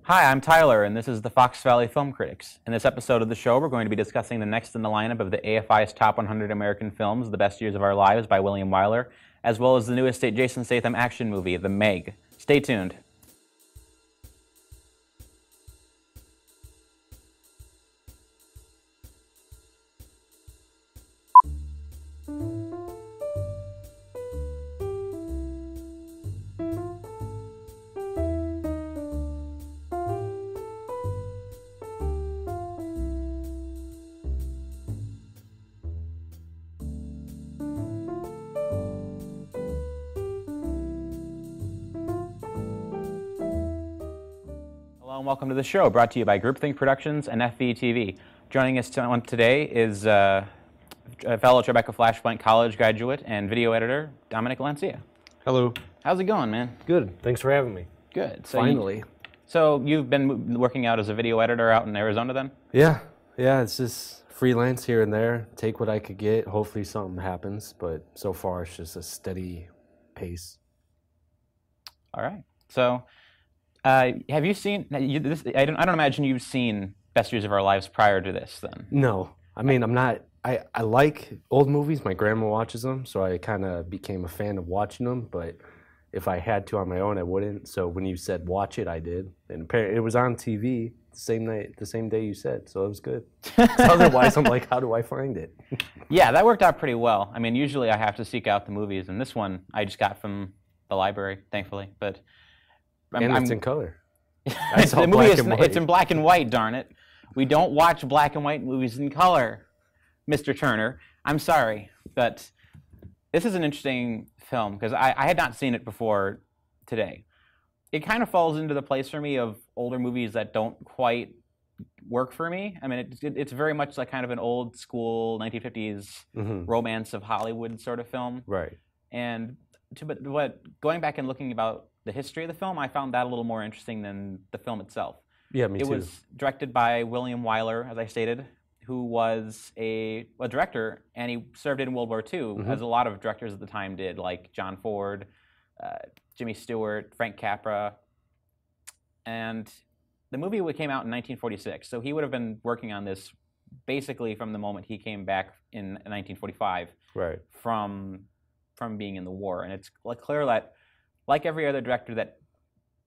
Hi, I'm Tyler, and this is the Fox Valley Film Critics. In this episode of the show, we're going to be discussing the next in the lineup of the AFI's Top 100 American Films, The Best Years of Our Lives by William Wyler, as well as the newest Jason Statham action movie, The Meg. Stay tuned. Hello and welcome to the show, brought to you by Groupthink Productions and FVTV. Joining us today is a fellow Tribeca Flashpoint College graduate and video editor, Dominic Lancia. Hello. How's it going, man? Good. Thanks for having me. Good. Finally. So you've been working out as a video editor out in Arizona then? Yeah. It's just freelance here and there. Take what I could get. Hopefully something happens, but so far it's just a steady pace. All right. So have you seen, I don't imagine you've seen Best Years of Our Lives prior to this then? No. I mean, I like old movies. My grandma watches them, so I kind of became a fan of watching them, but if I had to on my own, I wouldn't. So when you said watch it, I did. And apparently it was on TV the same night, the same day you said, so it was good. Otherwise, I'm like, how do I find it? Yeah, that worked out pretty well. I mean, usually I have to seek out the movies, and this one I just got from the library, thankfully. But it's in color. The movie it's in black and white, darn it. We don't watch black and white movies in color, Mr. Turner. I'm sorry, but this is an interesting film because I had not seen it before today. It kind of falls into the place for me of older movies that don't quite work for me. I mean, it's very much like kind of an old school 1950s romance of Hollywood sort of film. Right. But going back and looking about the history of the film, I found that a little more interesting than the film itself. Yeah, me too. It was directed by William Wyler, as I stated, who was a director, and he served in World War II, as a lot of directors at the time did, like John Ford, Jimmy Stewart, Frank Capra. And the movie came out in 1946, so he would have been working on this basically from the moment he came back in 1945 right. from being in the war. And it's clear that, like every other director that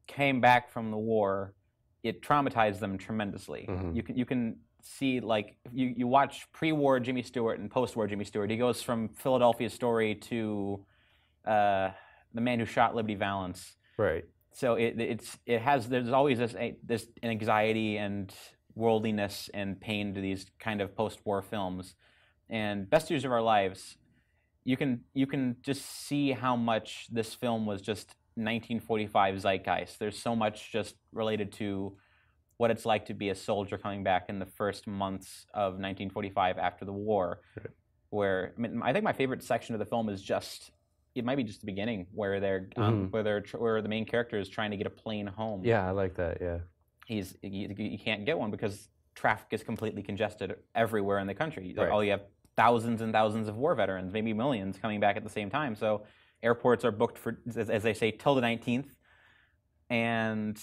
came back from the war, it traumatized them tremendously. You can see, like, you watch pre-war Jimmy Stewart and post-war Jimmy Stewart. He goes from Philadelphia Story to The Man Who Shot Liberty Valance. Right. So there's always this anxiety and worldliness and pain to these kind of post-war films. And Best Years of Our Lives, you can just see how much this film was just 1945 zeitgeist. There's so much just related to what it's like to be a soldier coming back in the first months of 1945 after the war. Right. Where I think my favorite section of the film is it might be just the beginning where where the main character is trying to get a plane home. Yeah, I like that. Yeah. You can't get one because traffic is completely congested everywhere in the country. Right. You have thousands and thousands of war veterans, maybe millions, coming back at the same time. So airports are booked for, as they say, till the 19th, and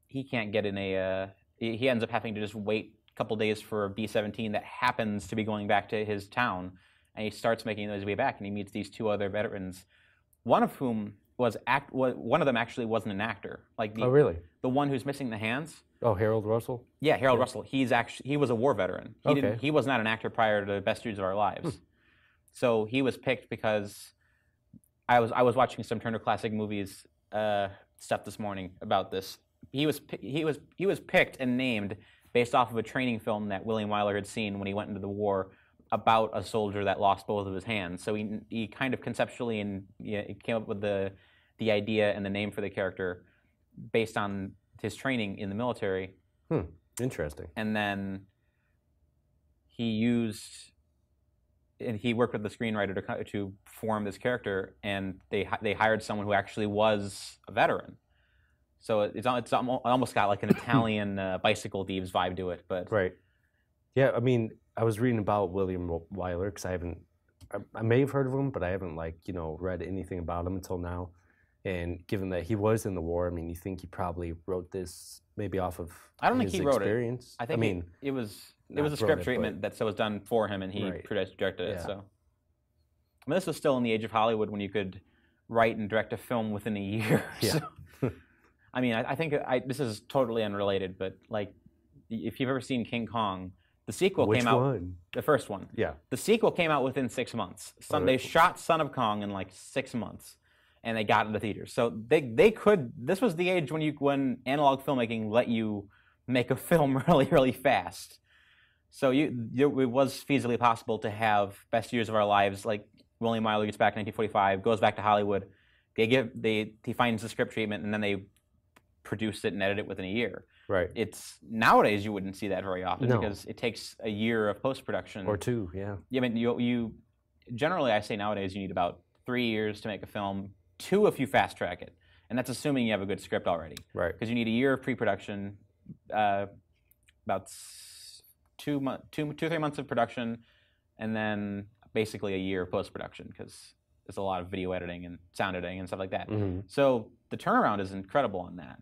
he can't get in he ends up having to just wait a couple days for a B-17 that happens to be going back to his town, and he starts making his way back, and he meets these two other veterans, one of whom one of them actually wasn't an actor. Oh, really? The one who's missing the hands. Oh, Harold Russell? Yeah, Harold Russell. He was a war veteran. He was not an actor prior to Best Years of Our Lives. So he was picked because I was watching some Turner Classic Movies stuff this morning about this. He was picked and named based off of a training film that William Wyler had seen when he went into the war about a soldier that lost both of his hands. So he kind of conceptually he came up with the idea and the name for the character based on his training in the military. Interesting. And then he worked with the screenwriter to form this character, and they hired someone who actually was a veteran. So it's almost got like an Italian bicycle thieves vibe to it. But right. Yeah, I mean, I was reading about William Wyler because I may have heard of him, but I haven't read anything about him until now. And given that he was in the war, I mean, you think he probably wrote this maybe off of I don't think his he wrote experience? it. I think it was a script treatment that was done for him, and he directed it. So, I mean, this was still in the age of Hollywood when you could write and direct a film within a year. Yeah. So, I mean, I think this is totally unrelated, but like, if you've ever seen King Kong, the sequel came out. Which one? The first one. Yeah. The sequel came out within 6 months. They shot Son of Kong in like 6 months, and they got into theaters. So they could. This was the age when analog filmmaking let you make a film really, really fast. So it was feasibly possible to have Best Years of Our Lives, like William Wyler gets back in 1945, goes back to Hollywood. He finds the script treatment, and then they produce it and edit it within a year. Right. It's nowadays you wouldn't see that very often because it takes a year of post-production. Or 2, yeah. Yeah, I mean, you generally, I say nowadays you need about 3 years to make a film, 2 if you fast-track it. And that's assuming you have a good script already. Right. Because you need a year of pre-production, about 3 months of production, and then basically a year of post-production because there's a lot of video editing and sound editing and stuff like that. Mm-hmm. So the turnaround is incredible on that.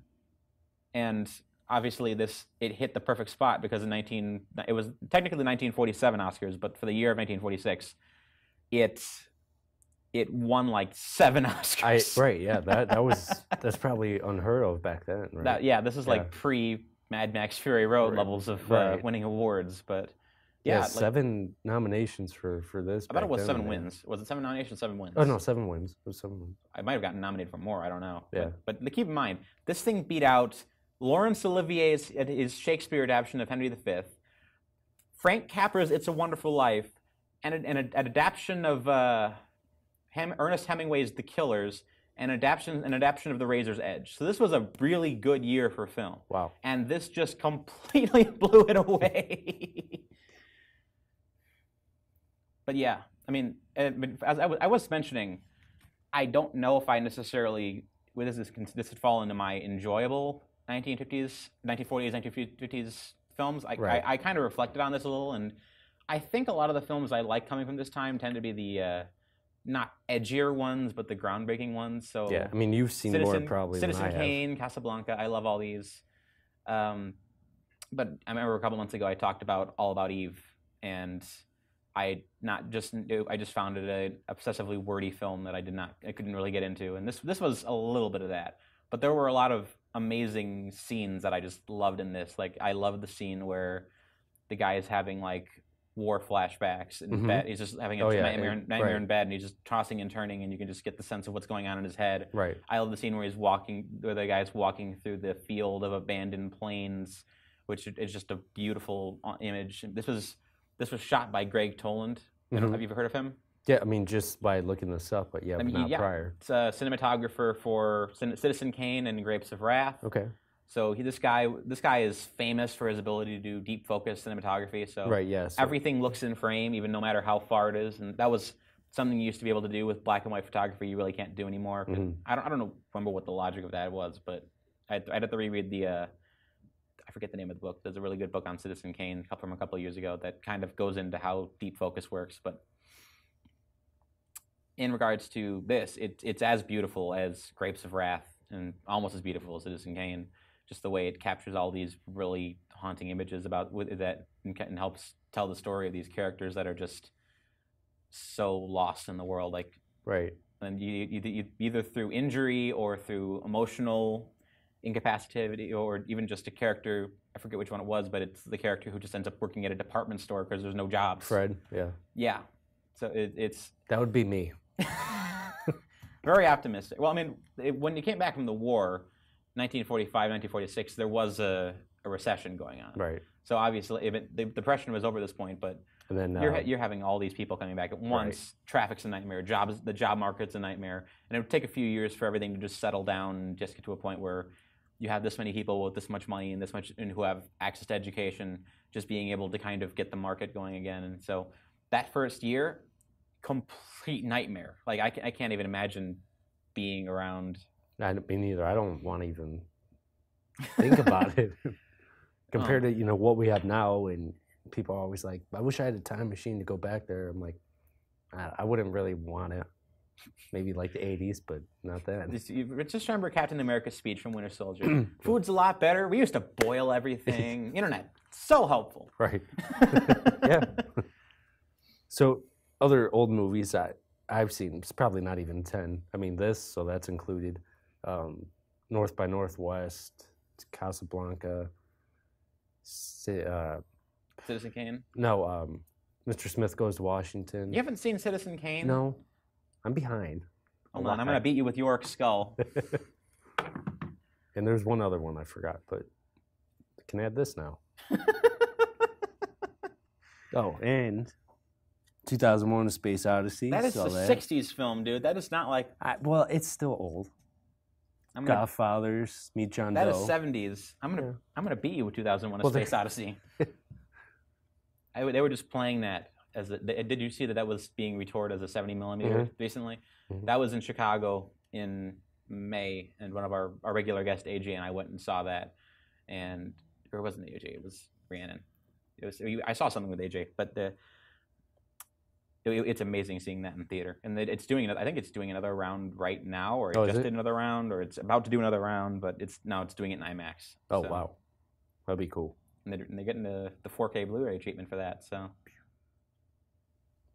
And obviously it hit the perfect spot because it was technically the 1947 Oscars, but for the year of 1946, it won like 7 Oscars. Right, yeah, that's probably unheard of back then, right? This is like pre Mad Max Fury Road levels of winning awards, but yeah, 7 nominations for this. I thought it was 7 wins. Was it 7 nominations, 7 wins? Oh no, 7 wins. It was 7 wins. I might have gotten nominated for more. I don't know. Yeah. But keep in mind, this thing beat out Laurence Olivier's Shakespeare adaptation of Henry V, Frank Capra's It's a Wonderful Life, and an adaptation of Ernest Hemingway's The Killers, and an adaptation of The Razor's Edge. So this was a really good year for film. Wow. And this just completely blew it away. But yeah, I mean, as I was mentioning, I don't know if I necessarily, this would fall into my enjoyable 1940s, 1950s films. I kind of reflected on this a little, and I think a lot of the films I like coming from this time tend to be the not edgier ones, but the groundbreaking ones. So yeah, I mean, you've seen more probably than I have. Citizen Kane, Casablanca, I love all these. But I remember a couple months ago I talked about All About Eve, and I just found it an obsessively wordy film that I couldn't really get into, and this was a little bit of that. But there were a lot of amazing scenes that I just loved in this. Like I loved the scene where the guy is having like war flashbacks in bed. He's just having a nightmare in bed, and he's just tossing and turning, and you can just get the sense of what's going on in his head. Right. I love the scene where the guy's walking through the field of abandoned planes, which is just a beautiful image. This was shot by Greg Toland. Have you ever heard of him? Yeah, I mean, just by looking this up, but yeah, but not prior. It's a cinematographer for Citizen Kane and Grapes of Wrath. Okay. So this guy is famous for his ability to do deep focus cinematography. So everything looks in frame, even no matter how far it is. And that was something you used to be able to do with black and white photography. You really can't do anymore. I don't remember what the logic of that was, but I'd have to reread I forget the name of the book. There's a really good book on Citizen Kane from a couple of years ago that kind of goes into how deep focus works. But in regards to this, it's as beautiful as Grapes of Wrath and almost as beautiful as Citizen Kane. Just the way it captures all these really haunting images about that and helps tell the story of these characters that are just so lost in the world. Like and you either through injury or through emotional incapacity, or even just a character, I forget which one it was, but it's the character who just ends up working at a department store because there's no jobs. Fred, yeah. Yeah. So it's... That would be me. Very optimistic. Well, I mean, when you came back from the war, 1945, 1946, there was a recession going on. Right. So obviously, the Depression was over this point, but and then, you're having all these people coming back at once. Right. Traffic's a nightmare. The job market's a nightmare. And it would take a few years for everything to just settle down and just get to a point where you have this many people with this much money and who have access to education, just being able to kind of get the market going again. And so that first year, complete nightmare. Like I can't even imagine being around. Me neither. I don't want to even think about it compared to what we have now. And people are always like, I wish I had a time machine to go back there. I'm like, I wouldn't really want to. Maybe like the 80s, but not that. Just remember Captain America's speech from Winter Soldier. Food's a lot better. We used to boil everything. Internet, so helpful. Right. Yeah. So other old movies that I've seen, it's probably not even 10. I mean, so that's included. North by Northwest, Casablanca, Citizen Kane? No, Mr. Smith Goes to Washington. You haven't seen Citizen Kane? No. I'm behind. Hold on, I'm going to beat you with York's skull. And there's one other one I forgot, but I can add this now. Oh, and 2001: A Space Odyssey. That is a 60s film, dude. That is not like... well, it's still old. Godfathers, Meet John Doe. That is 70s. I'm gonna beat you with 2001: A Space Odyssey. They were just playing that as did you see that was being retoured as a 70mm recently? That was in Chicago in May, and one of our regular guest AJ and I went and saw that, or it wasn't AJ, it was Rhiannon. I saw something with AJ, but it's amazing seeing that in theater, and it's doing. I think it's doing another round right now, or it just did another round, or it's about to do another round, but it's doing it in IMAX. Oh wow, that'd be cool. And they're getting the 4K Blu-ray treatment for that. So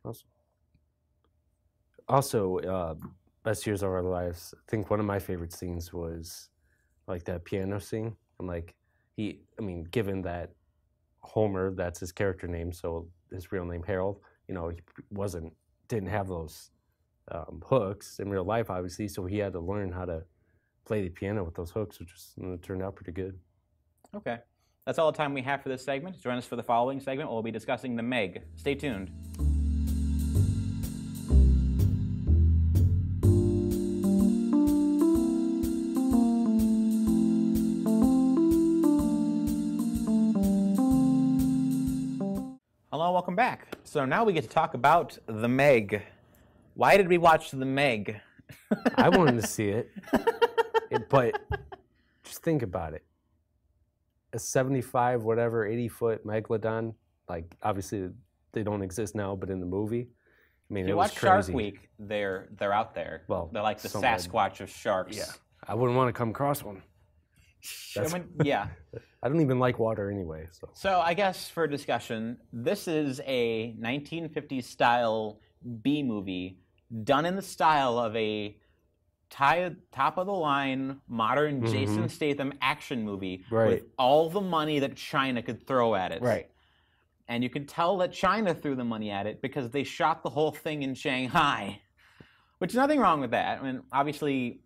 awesome. Also, Best Years of Our Lives. I think one of my favorite scenes was like that piano scene. I'm like, given that Homer, that's his character name, so his real name Harold. He didn't have those hooks in real life, obviously, so he had to learn how to play the piano with those hooks, which turned out pretty good. Okay. That's all the time we have for this segment. Join us for the following segment. We'll be discussing The Meg. Stay tuned. Hello, welcome back. So now we get to talk about The Meg. Why did we watch The Meg? I wanted to see it, but just think about it. A 75, 80-foot megalodon, like obviously they don't exist now, but in the movie, it was watch crazy. Shark Week, they're out there. Well, they're like the Sasquatch of sharks. Yeah, I wouldn't want to come across one. Yeah. I don't even like water anyway. So I guess for discussion, this is a 1950s style B movie done in the style of a top of the line modern Jason Statham action movie with all the money that China could throw at it. Right. And you can tell that China threw the money at it because they shot the whole thing in Shanghai. Which is nothing wrong with that. I mean, obviously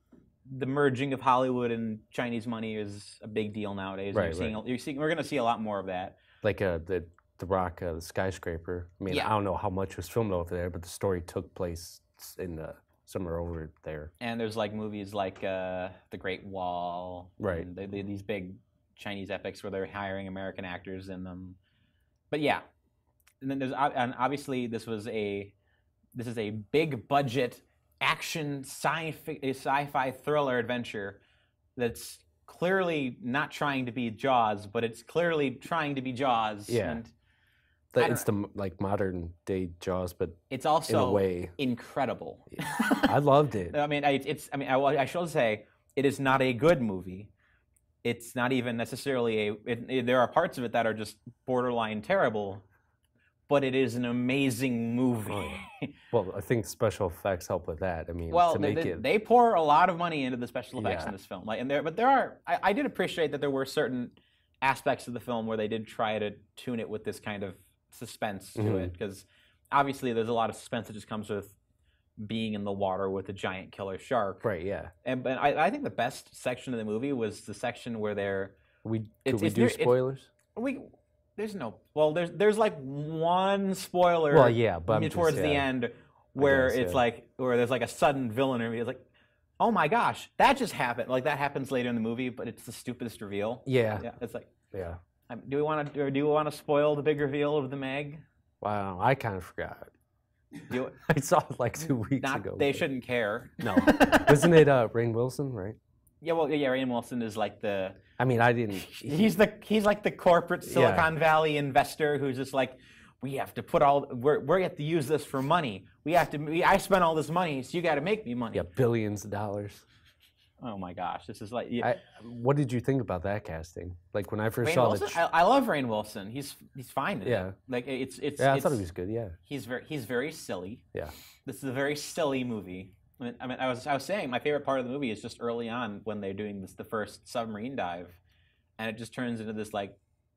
the merging of Hollywood and Chinese money is a big deal nowadays. We're going to see a lot more of that. Like the Rock, the skyscraper. I mean, I don't know how much was filmed over there, but the story took place in somewhere over there. And there's like movies like The Great Wall. Right. And these big Chinese epics where they're hiring American actors in them. But yeah. And then obviously this is a big budget action sci-fi thriller adventure that's clearly not trying to be Jaws, but it's clearly trying to be Jaws. Yeah. And it's the modern day Jaws, but it's also in a way incredible. I loved it. I mean, I should say it is not a good movie. It's not even necessarily there are parts of it that are just borderline terrible, but it is an amazing movie. Oh, yeah. Well, I think special effects help with that. I mean, they pour a lot of money into the special effects in this film. I did appreciate that there were certain aspects of the film where they did try to tune it with this kind of suspense to it, because obviously there's a lot of suspense that just comes with being in the water with a giant killer shark. Right. Yeah. But I think the best section of the movie was the section where Could we do spoilers? There's like one spoiler. Well, yeah, but towards the end where where there's like a sudden villain reveal. It's like, oh my gosh, that just happened. Like that happens later in the movie, but it's the stupidest reveal. Yeah. Yeah. It's like, yeah. Do we want to spoil the big reveal of the Meg? Wow, I kind of forgot. I saw it like 2 weeks ago. They shouldn't care. No. Wasn't it Rainn Wilson, right? Yeah, Rainn Wilson is like the... I mean, I didn't... He's like the corporate Silicon Valley investor who's just like, we have to put we have to use this for money. I spent all this money, so you got to make me money. Yeah, billions of dollars. Oh my gosh, this is like. What did you think about that casting? Like when I first Rainn saw Wilson? I love Rainn Wilson. He's fine. Yeah. Like it's. Yeah, I thought he was good. Yeah. He's very silly. Yeah. This is a very silly movie. I was saying my favorite part of the movie is just early on when they're doing the first submarine dive, and it just turns into this like,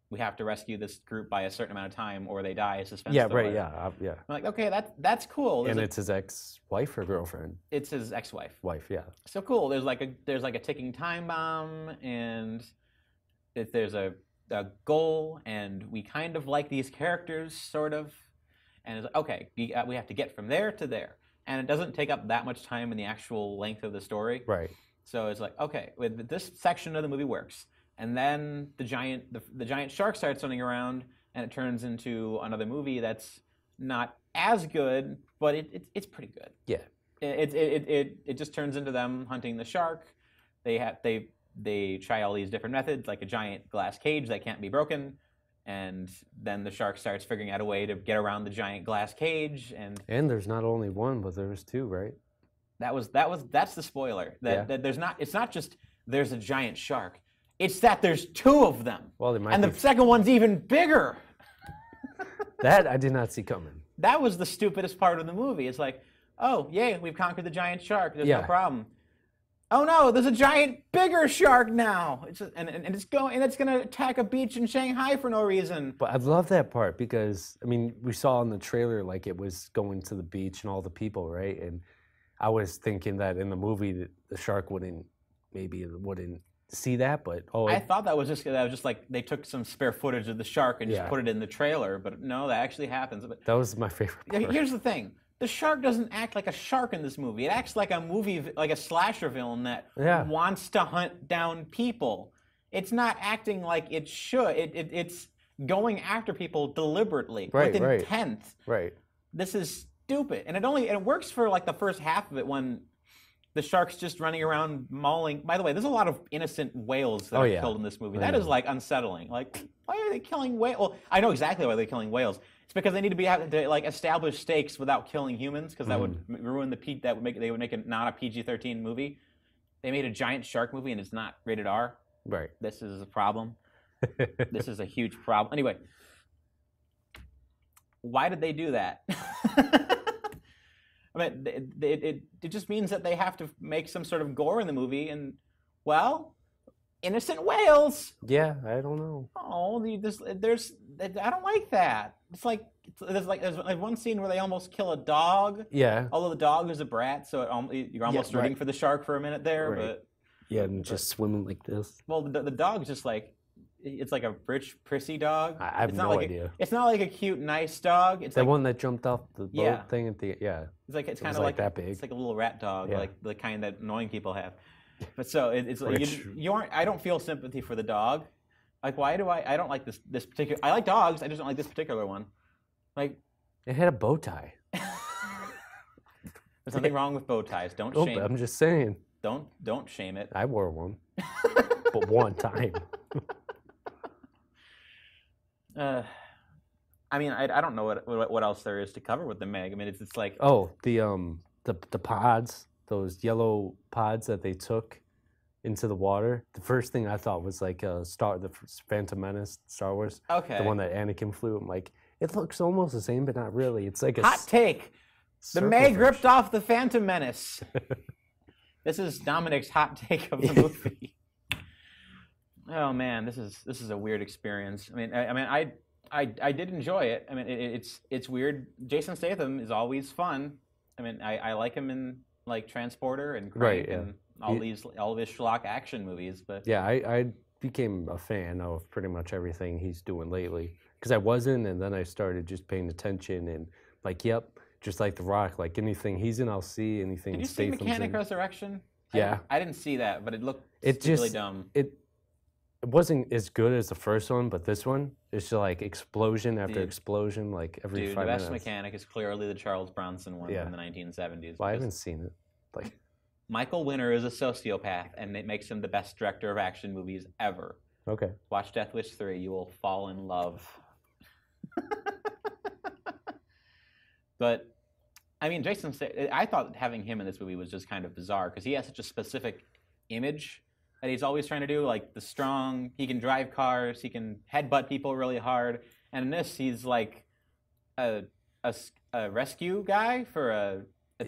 we have to rescue this group by a certain amount of time or they die. Suspense. Yeah, right. Yeah, yeah. I'm like, okay, that's cool. And it's his ex-wife or girlfriend? It's his ex-wife. Wife, yeah. So cool. There's like a ticking time bomb, and there's a goal, and we kind of like these characters, sort of. And it's like, okay, we have to get from there to there, and it doesn't take up that much time in the actual length of the story. Right. So it's like, okay, this section of the movie works. And then the giant shark starts running around, and it turns into another movie that's not as good, but it's pretty good. Yeah. It just turns into them hunting the shark. They try all these different methods, like a giant glass cage that can't be broken, and then the shark starts figuring out a way to get around the giant glass cage. And there's not only one, but there's two, right? That's the spoiler. That there's not. It's not just there's a giant shark. It's that there's two of them. Well, the second one's even bigger. That I did not see coming. That was the stupidest part of the movie. It's like, oh, yay, we've conquered the giant shark. There's no problem. Oh no, there's a giant bigger shark now. It's going to attack a beach in Shanghai for no reason. But I love that part because we saw in the trailer like it was going to the beach and all the people, right? And I was thinking that in the movie the shark wouldn't see that, but I thought that was just like they took some spare footage of the shark and just put it in the trailer, but no, that actually happens. But that was my favorite part. Here's the thing: the shark doesn't act like a shark in this movie. It acts like a slasher villain that wants to hunt down people. It's not acting like it should. It's going after people deliberately with intent. Right. This is stupid, and it works for like the first half of it when the shark's just running around mauling. By the way, there's a lot of innocent whales that are killed in this movie. That is like unsettling. Like, why are they killing whales? Well, I know exactly why they're killing whales. It's because they need to have to like establish stakes without killing humans, because that would ruin they would make it not a PG-13 movie. They made a giant shark movie and it's not rated R. Right. This is a problem. This is a huge problem. Anyway, why did they do that? It just means that they have to make some sort of gore in the movie, and well, innocent whales. Yeah, I don't know. Oh, I don't like that. It's like there's one scene where they almost kill a dog. Yeah. Although the dog is a brat, so you're almost rooting for the shark for a minute there, but and just swimming like this. Well, the dog's just like. It's like a rich, prissy dog. I have no idea. It's not like a cute, nice dog. It's the like, one that jumped off the boat thing at the It's kind of like that big. It's like a little rat dog, like the kind that annoying people have. But so it's like you aren't. I don't feel sympathy for the dog. Like, why do I don't like this particular. I like dogs. I just don't like this particular one. Like, it had a bow tie. There's nothing wrong with bow ties. Don't shame. I'm just saying. Don't shame it. I wore one, but one time. I don't know what else there is to cover with the Meg. I mean, it's like the pods, those yellow pods that they took into the water. The first thing I thought was like the Phantom Menace, Star Wars. Okay. The one that Anakin flew. I'm like, it looks almost the same, but not really. It's like a hot take. The Meg ripped off the Phantom Menace. This is Dominic's hot take of the movie. Oh man, this is a weird experience. I did enjoy it. I mean, it's weird. Jason Statham is always fun. I mean, I like him in like Transporter and Crank and all of his schlock action movies. But yeah, I became a fan of pretty much everything he's doing lately, because I wasn't, and then I started just paying attention and like, just like The Rock, like anything he's in, I'll see. Anything. Did you see Mechanic Resurrection? Yeah, I didn't see that, but it looked really dumb. It wasn't as good as the first one, but this one, it's just like explosion after explosion, like every 5 minutes. The best Mechanic is clearly the Charles Bronson one from the 1970s. Well, I haven't seen it. Like, Michael Winner is a sociopath, and it makes him the best director of action movies ever. Okay. Watch Death Wish 3. You will fall in love. But I mean, I thought having him in this movie was just kind of bizarre because he has such a specific image that he's always trying to do, like the strong. He can drive cars, he can headbutt people really hard, and in this, he's like a rescue guy for a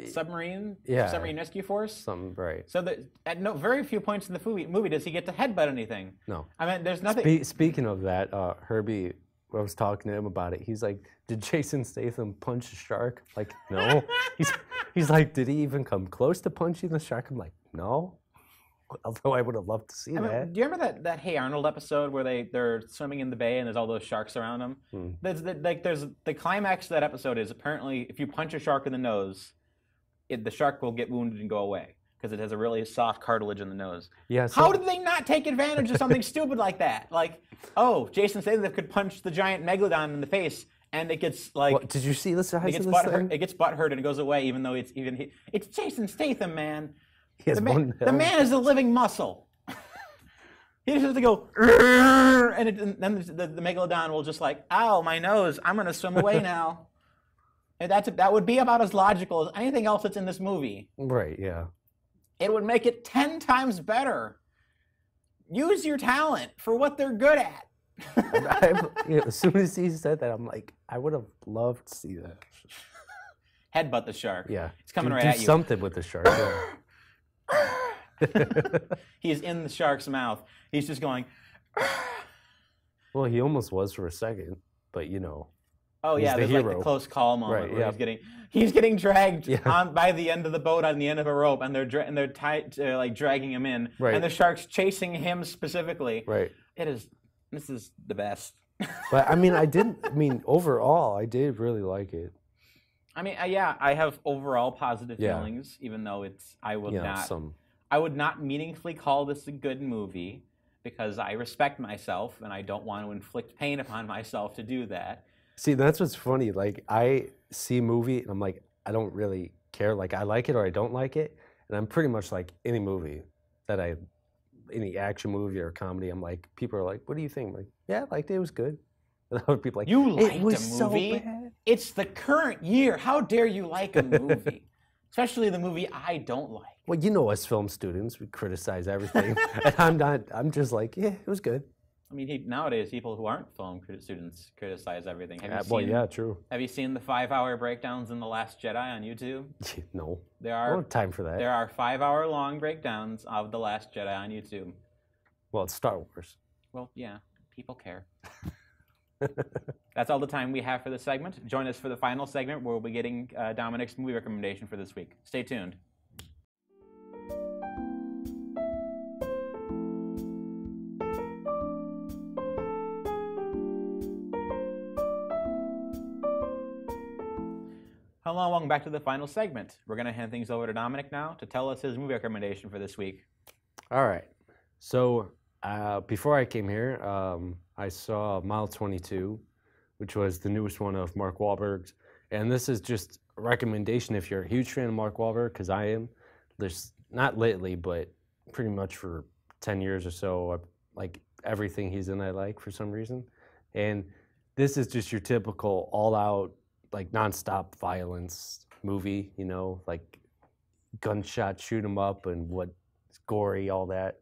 submarine rescue force. Something right. So that at very few points in the movie does he get to headbutt anything. No. I mean, there's nothing. Speaking of that, Herbie, I was talking to him about it. He's like, "Did Jason Statham punch a shark?" Like, no. he's like, "Did he even come close to punching the shark?" I'm like, "No." Although I would have loved to see that. Do you remember that Hey Arnold episode where they're swimming in the bay and there's all those sharks around them? There's the climax of that episode is apparently if you punch a shark in the nose, the shark will get wounded and go away because it has a really soft cartilage in the nose. Yeah. So how did they not take advantage of something stupid like that? Like, oh, Jason Statham could punch the giant megalodon in the face and it gets like. What, did you see the size of this thing? It gets butthurt and it goes away, even though it's Jason Statham, man. The man is a living muscle. He just has to go, and then the megalodon will just like, ow, my nose, I'm going to swim away now. And that would be about as logical as anything else that's in this movie. Right, yeah. It would make it 10 times better. Use your talent for what they're good at. As soon as he said that, I'm like, I would have loved to see that. Headbutt the shark. Yeah. It's coming right at you. Do something with the shark. Yeah. He's in the shark's mouth. He's just going. Well, he almost was for a second, but you know. Oh yeah, there's like the close call moment where he's getting dragged on by the end of the boat on the end of a rope, and they're tied like dragging him in, and the shark's chasing him specifically. Right. This is the best. But I mean, overall, I did really like it. I mean, I have overall positive feelings, even though I would not meaningfully call this a good movie because I respect myself and I don't want to inflict pain upon myself to do that. See, that's what's funny. Like, I see a movie and I'm like, I don't really care. Like, I like it or I don't like it. And I'm pretty much like any movie any action movie or comedy, I'm like, people are like, what do you think? I'm like, yeah, I liked it. It was good. And I would be like, you liked it was a movie? So bad. It's the current year. How dare you like a movie? Especially the movie I don't like. Well, you know us film students, we criticize everything. And I'm just like, yeah, it was good. I mean, nowadays, people who aren't film students criticize everything. True. Have you seen the 5-hour breakdowns in The Last Jedi on YouTube? No. I don't have time for that. There are 5-hour-long breakdowns of The Last Jedi on YouTube. Well, it's Star Wars. Well, yeah, people care. That's all the time we have for this segment. Join us for the final segment where we'll be getting Dominic's movie recommendation for this week. Stay tuned. Hello, welcome back to the final segment. We're going to hand things over to Dominic now to tell us his movie recommendation for this week. All right. So before I came here, I saw Mile 22, which was the newest one of Mark Wahlberg's. And this is just a recommendation if you're a huge fan of Mark Wahlberg, because I am. There's not lately, but pretty much for 10 years or so, like everything he's in I like for some reason. And this is just your typical all-out, like nonstop violence movie, you know, like gunshot, shoot 'em up, and what's gory, all that.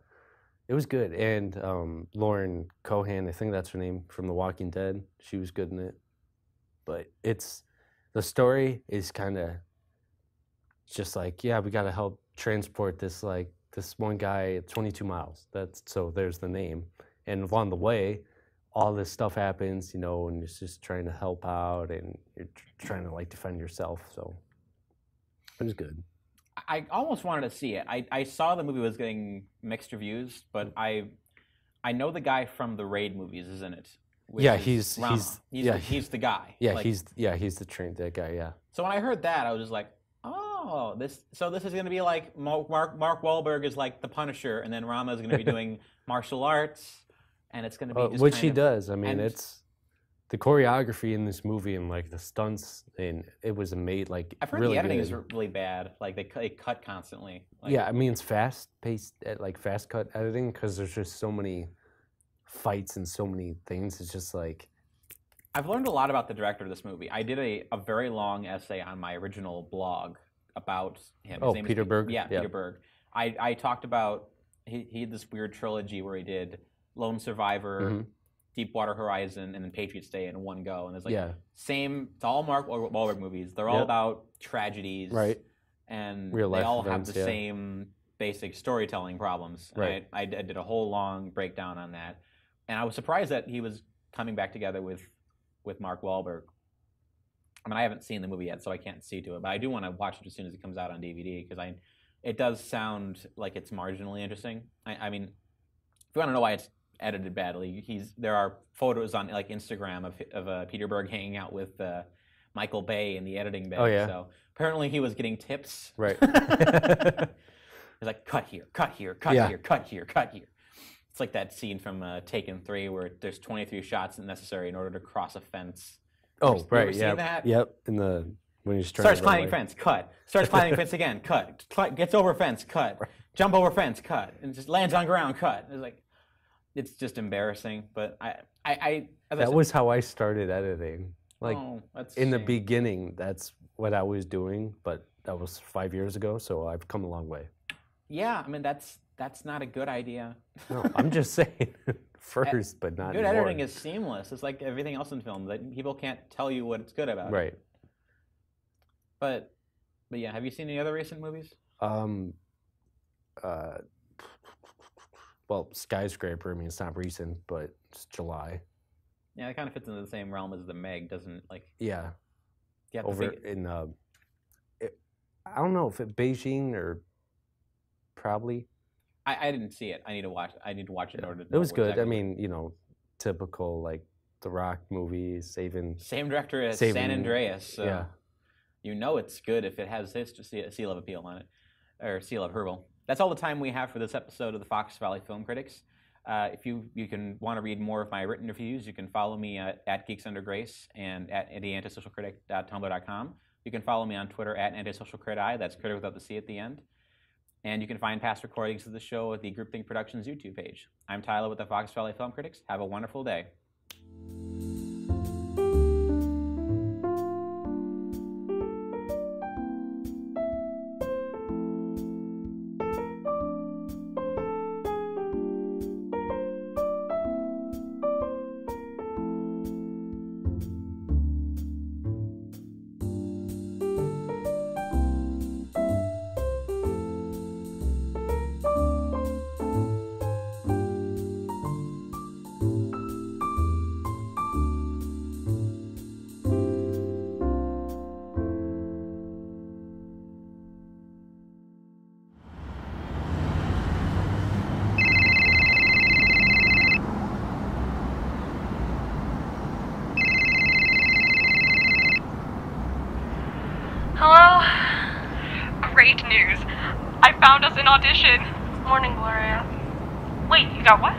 It was good, and Lauren Cohan, I think that's her name, from The Walking Dead. She was good in it. But the story is kind of just like, yeah, we got to help transport this one guy 22 miles. So there's the name. And along the way, all this stuff happens, you know, and it's just trying to help out, and you're trying to like defend yourself. So it was good. I almost wanted to see it. I saw the movie was getting mixed reviews, but I know the guy from the Raid movies, isn't it? He's the guy. Yeah, he's that guy. Yeah. So when I heard that, I was just like, oh, this is going to be like Mark Wahlberg is like the Punisher, and then Rama is going to be doing martial arts. And it's going to be just which he does. I mean, it's the choreography in this movie and like the stunts, and it was made like. I've heard really the editing good. is really bad. Like they cut constantly. Like, yeah, I mean it's fast paced, like fast cut editing, because there's just so many fights and so many things. It's just like I've learned a lot about the director of this movie. I did a very long essay on my original blog about him. His name Peter Berg? Yeah, Peter Berg. I talked about, he had this weird trilogy where he did Lone Survivor, Deepwater Horizon, and then Patriots Day in one go. And it's like it's all Mark Wahlberg movies. They're all about tragedies. Right. And Real they life all events, have the same basic storytelling problems. Right. I did a whole long breakdown on that. And I was surprised that he was coming back together with Mark Wahlberg. I mean, I haven't seen the movie yet, so I can't see to it, but I do want to watch it as soon as it comes out on DVD because it does sound like it's marginally interesting. I mean, if you want to know why it's edited badly, there are photos on like Instagram of Peter Berg hanging out with Michael Bay in the editing bay. Oh, yeah. So apparently he was getting tips. Right. He's like, cut here, cut here, cut here, cut here, cut here. It's like that scene from Taken 3 where there's 23 shots necessary in order to cross a fence. Oh, right, yeah. That? Yep. When he's starts climbing fence, cut. Starts climbing fence again, cut. Gets over fence, cut. Jump over fence, cut. And just lands on ground, cut. It's like, it's just embarrassing. But that was how I started editing. Like in the shame. beginning, that's what I was doing. But that was 5 years ago, so I've come a long way. Yeah, I mean that's not a good idea. No, I'm just saying first, but not good anymore. editing is seamless. It's like everything else in film that people can't tell you what it's good about. Right. But yeah, have you seen any other recent movies? Well, Skyscraper. I mean, it's not recent, but it's July. Yeah, it kind of fits into the same realm as The Meg, doesn't it? Like. Yeah. Over in I don't know if it's Beijing or probably. I didn't see it. I need to watch it. In order to know it was good. Exactly. I mean, typical like The Rock movies. Same director as San Andreas. So yeah. You know it's good if it has his seal of appeal on it, or seal of approval. That's all the time we have for this episode of the Fox Valley Film Critics. If you want to read more of my written reviews, you can follow me at Geeks Under Grace and at theantisocialcritic.tumblr.com. You can follow me on Twitter at antisocialcriti. That's critic without the C at the end. And you can find past recordings of the show at the Groupthink Productions YouTube page. I'm Tyler with the Fox Valley Film Critics. Have a wonderful day. Hello? Great news. I found us an audition. Morning, Gloria. Wait, you got what?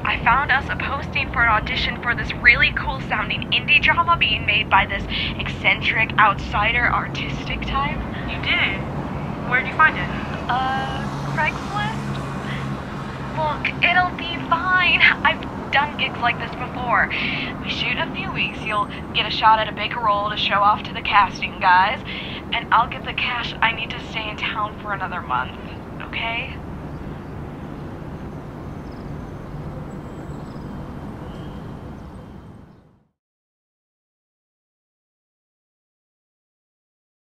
I found us a posting for an audition for this really cool sounding indie drama being made by this eccentric, outsider, artistic type. You did? Where'd you find it? Craigslist? Look, it'll be fine. I've done gigs like this before. We shoot in a few weeks. You'll get a shot at a big role to show off to the casting guys, and I'll get the cash I need to stay in town for another month, okay?